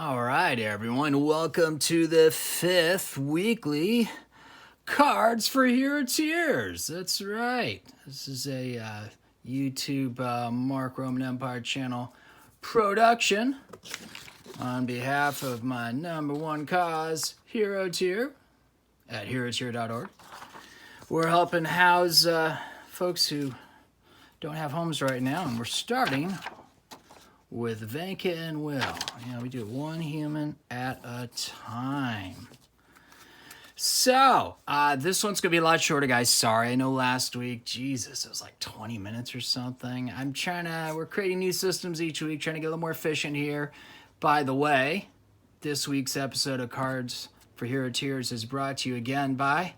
All right, everyone. Welcome to the 5th weekly Cards for Heroteers. That's right. This is a YouTube Mark Roman Empire channel production on behalf of my number one cause, Heroteer, at heroteer.org. We're helping house folks who don't have homes right now, and we're starting with Vanka and Will. We do one human at a time. So, this one's going to be a lot shorter, guys. Sorry, I know last week, Jesus, it was like 20 minutes or something. We're creating new systems each week, trying to get a little more efficient here. By the way, this week's episode of Cards for Heroteers is brought to you again by,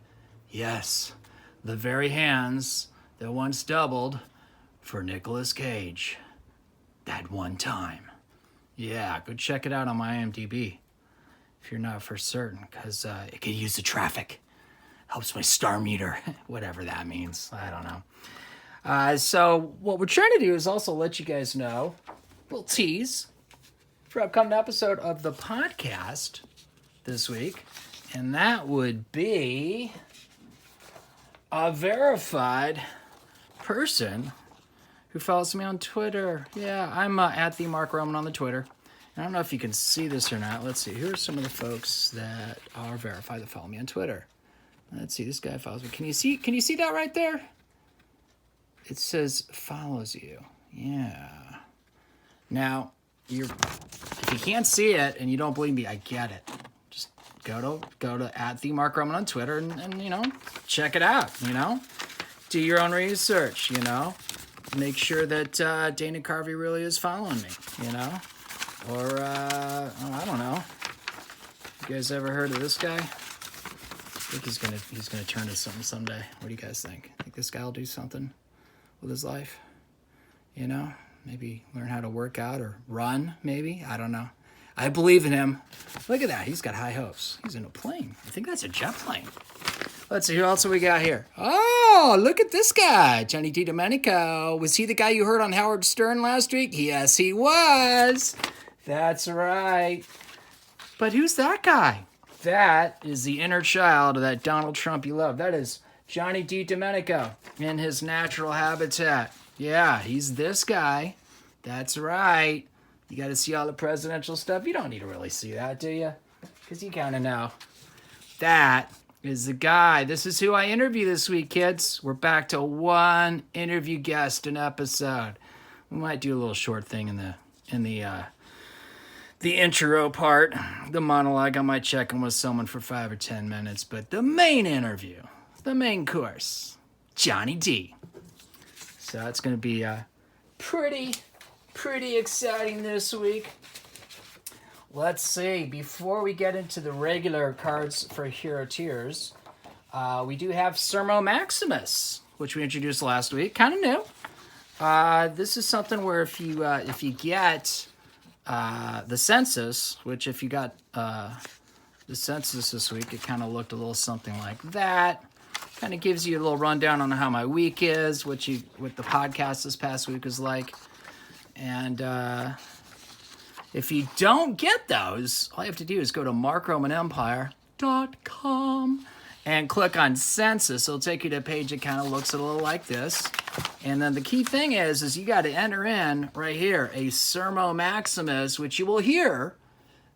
yes, the very hands that once doubled for Nicolas Cage. That one time. Yeah, go check it out on my IMDb if you're not for certain, because it could use the traffic. Helps my star meter, whatever that means. I don't know. So what we're trying to do is also let you guys know, a little tease for upcoming episode of the podcast this week, and that would be a verified person who follows me on Twitter. Yeah, I'm at the Mark Roman on the Twitter. I don't know if you can see this or not. Let's see. Here are some of the folks that are verified that follow me on Twitter. Let's see. This guy follows me. Can you see that right there? It says follows you. Yeah. Now, if you can't see it and you don't believe me, I get it. Just go to at the Mark Roman on Twitter and check it out. Do your own research. Make sure that Dana Carvey really is following me, Or, I don't know. You guys ever heard of this guy? I think he's gonna turn to something someday. What do you guys think? Think this guy will do something with his life? Maybe learn how to work out or run, maybe? I don't know. I believe in him. Look at that. He's got high hopes. He's in a plane. I think that's a jet plane. Let's see, who else we got here? Oh, look at this guy, Johnny Di Domenico. Was he the guy you heard on Howard Stern last week? Yes, he was. That's right. But who's that guy? That is the inner child of that Donald Trump you love. That is Johnny Di Domenico in his natural habitat. Yeah, he's this guy. That's right. You got to see all the presidential stuff. You don't need to really see that, do you? Because you kind of know. That is the guy. This is who I interview this week, kids. We're back to one interview guest an episode. We might do a little short thing in the intro part, the monologue. I might check in with someone for 5 or 10 minutes, but the main interview, the main course, Johnny D. So it's going to be pretty exciting this week. Let's see, before we get into the regular Cards for Heroteers, we do have Sermo Maximus, which we introduced last week. Kind of new. This is something where if you get the census, which if you got the census this week, it kind of looked a little something like that. Kind of gives you a little rundown on how my week is, what the podcast this past week was like. And if you don't get those, all you have to do is go to markromanempire.com and click on census. It'll take you to a page that kind of looks a little like this. And then the key thing is you got to enter in right here a Sermo Maximus, which you will hear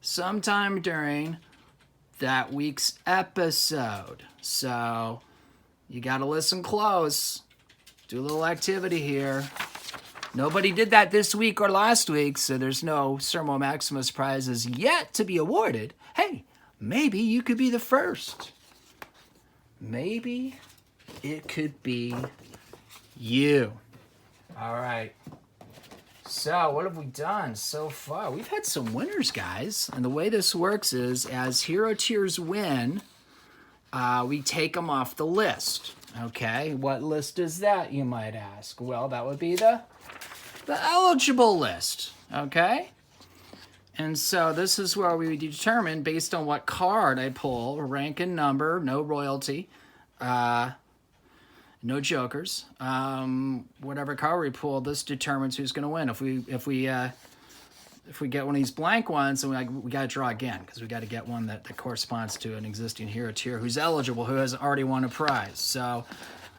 sometime during that week's episode. So you got to listen close. Do a little activity here. Nobody did that this week or last week, so there's no Sermo Maximus prizes yet to be awarded. Hey, maybe you could be the first. Maybe it could be you. All right. So what have we done so far? We've had some winners, guys. And the way this works is as Heroteers win, we take them off the list. Okay, what list is that, you might ask? Well, that would be the eligible list, okay? And so this is where we determine, based on what card I pull, rank and number, no royalty, no jokers. Whatever card we pull, this determines who's going to win. If we if we get one of these blank ones, then we got to draw again because we got to get one that corresponds to an existing Heroteer who's eligible, who has already won a prize. So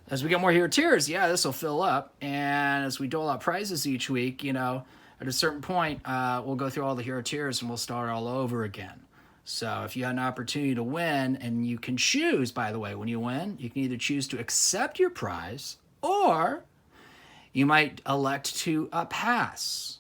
as we get more Heroteers, yeah, this will fill up. And as we dole out prizes each week, you know, at a certain point, we'll go through all the Heroteers and we'll start all over again. So if you had an opportunity to win, and you can choose, by the way, when you win, you can either choose to accept your prize, or you might elect to pass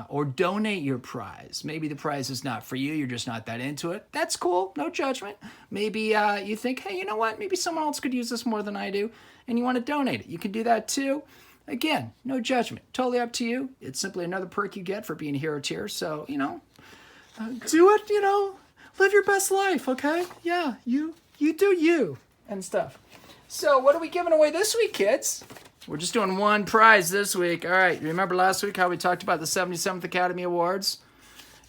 or donate your prize. Maybe the prize is not for you. You're just not that into it. That's cool. No judgment. Maybe you think, hey, you know what? Maybe someone else could use this more than I do, and you want to donate it. You can do that too. Again, no judgment. Totally up to you. It's simply another perk you get for being a Heroteer. So, you know, do it, you know. Live your best life, okay? Yeah, you do you and stuff. So what are we giving away this week, kids? We're just doing one prize this week. All right, remember last week how we talked about the 77th Academy Awards?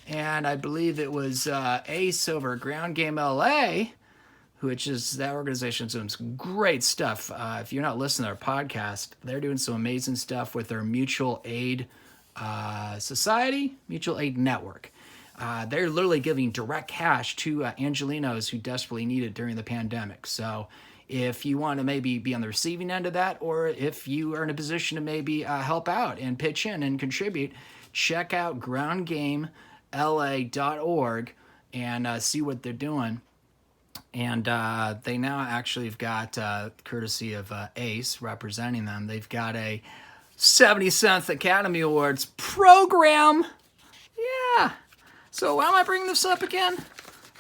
And I believe it was Ace over Ground Game LA, which is that organization doing some great stuff. If you're not listening to their podcast, they're doing some amazing stuff with their mutual aid society, mutual aid network. They're literally giving direct cash to Angelinos who desperately need it during the pandemic. So if you want to maybe be on the receiving end of that, or if you are in a position to maybe help out and pitch in and contribute, check out groundgamela.org and see what they're doing. And they now actually have got, courtesy of Ace representing them, they've got a 77th Academy Awards program. Yeah. So why am I bringing this up again?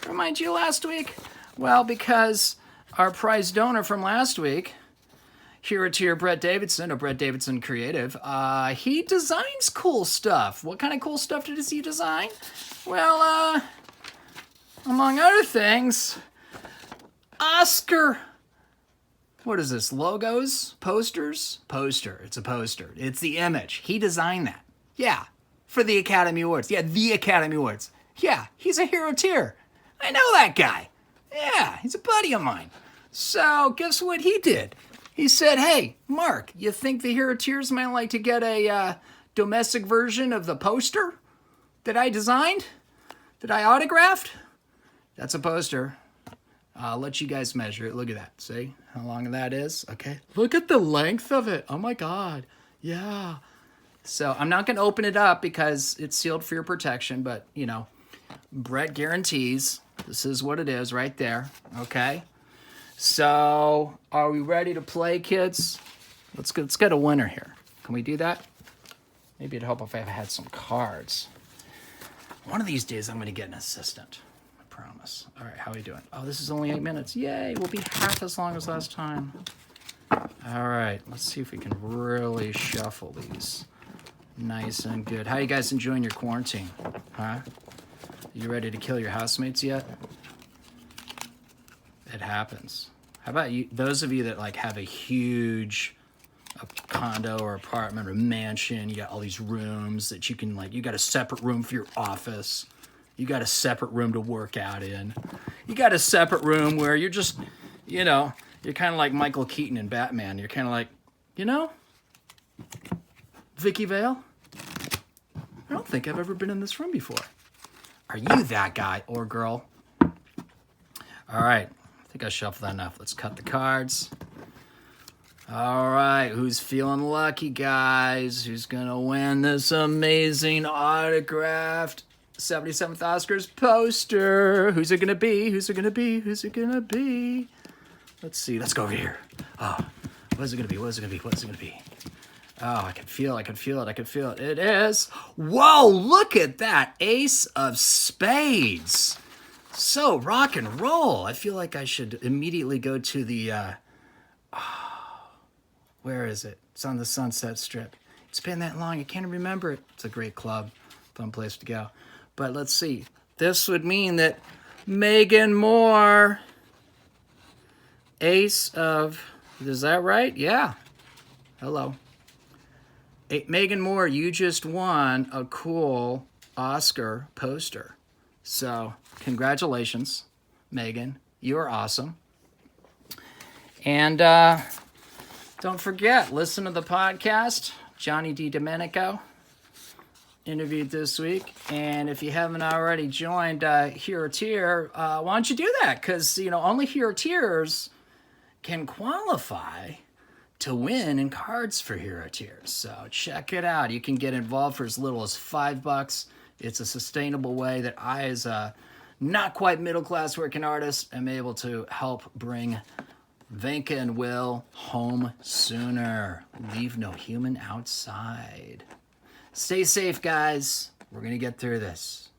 Remind you last week? Well, because our prize donor from last week, Heroteer Brett Davidson of Brett Davidson Creative, he designs cool stuff. What kind of cool stuff does he design? Well, among other things, Oscar. What is this? Logos? Posters? Poster. It's a poster. It's the image. He designed that. Yeah. For the Academy Awards. Yeah, the Academy Awards. Yeah, he's a Heroteer. I know that guy. Yeah, he's a buddy of mine. So, guess what he did? He said, hey, Mark, you think the Heroteers might like to get a domestic version of the poster that I designed? That I autographed? That's a poster. I'll let you guys measure it. Look at that. See how long that is? Okay. Look at the length of it. Oh, my God. Yeah. So I'm not going to open it up because it's sealed for your protection, but, you know, Brett guarantees this is what it is right there, okay? So are we ready to play, kids? Let's get a winner here. Can we do that? Maybe it'd help if I had some cards. One of these days I'm going to get an assistant. I promise. All right, how are we doing? Oh, this is only 8 minutes. Yay, we'll be half as long as last time. All right, let's see if we can really shuffle these. Nice and good. How you guys enjoying your quarantine? Huh? You ready to kill your housemates yet? It happens. How about you? Those of you that like have a huge condo or apartment or mansion, you got all these rooms that you can like, you got a separate room for your office. You got a separate room to work out in. You got a separate room where you're just, you know, you're kind of like Michael Keaton in Batman. You're kind of like, you know, Vicky Vale? I don't think I've ever been in this room before. Are you that guy or girl? All right. I think I shuffled that enough. Let's cut the cards. All right. Who's feeling lucky, guys? Who's going to win this amazing autographed 77th Oscars poster? Who's it going to be? Who's it going to be? Who's it going to be? Let's see. Let's go over here. Oh, what is it going to be? What is it going to be? What is it going to be? Oh, I can feel it. I can feel it. I can feel it. It is. Whoa, look at that. Ace of Spades. So rock and roll. I feel like I should immediately go to the, where is it? It's on the Sunset Strip. It's been that long. I can't remember it. It's a great club. Fun place to go. But let's see. This would mean that Megan Moore, Ace of, is that right? Yeah. Hello. Hey, Megan Moore, you just won a cool Oscar poster. So, congratulations, Megan. You are awesome. And don't forget, listen to the podcast, Johnny Di Domenico. interviewed this week. And if you haven't already joined Heroteer, why don't you do that? Because, you know, only Heroteers can qualify to win in cards for Heroteers. So check it out. You can get involved for as little as $5. It's a sustainable way that I, as a not quite middle-class working artist, am able to help bring Venka and Will home sooner. Leave no human outside. Stay safe, guys. We're going to get through this.